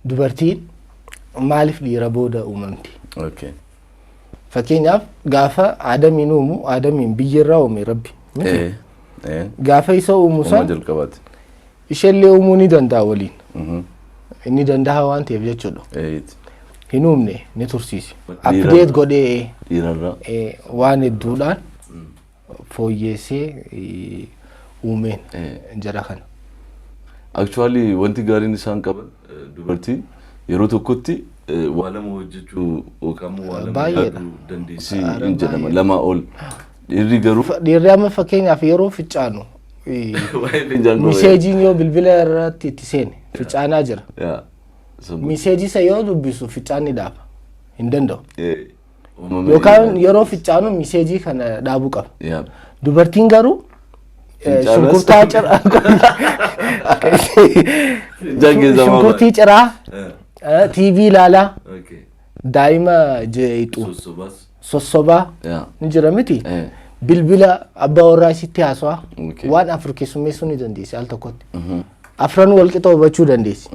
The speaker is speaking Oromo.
dubartiin maaliif dhiira booda uumamti? Okay. Fakkeenyaaf gaafa Aadamiin uumu Aadamiin biyyarraa uume Rabbi. Gaafa isa uumu san jalqabaati. Isheenillee uumuu ni danda'a waliin. Inni danda'a waan ta'eef jechuudha. Hin uumne ni tursiisi. Update godhee dhiirarraa waan hedduudhaan fooyyeessee uumeen jara kana. Actually wanti gaariin isaan qaban dubartiin yeroo tokkotti waa lama hojjechuu yookaan waa lama yaaduu dandeessii hin jedhama lama ol. Dhiirri garuu dhiirri amma fakkeenyaaf yeroo ficcaanu miseejiin yoo bilbila irratti itti seene ficcaanaa jira. Miseejii isa yoo dubbisu ficcaanni dhaaba hin danda'u. Yookaan yeroo ficcaanu miseejii kana dhaabuu qaba. Dubartiin garuu shunkurtaa ciraa shunkurtii ciraa TV ilaalaa daa'ima jeetu sossobaa ni jira miti. Bilbila abbaa warraa isitti haasawaa waan afur keessummeessuu ni dandeessi al tokkotti. Afran wal qixa hubachuu dandeessi.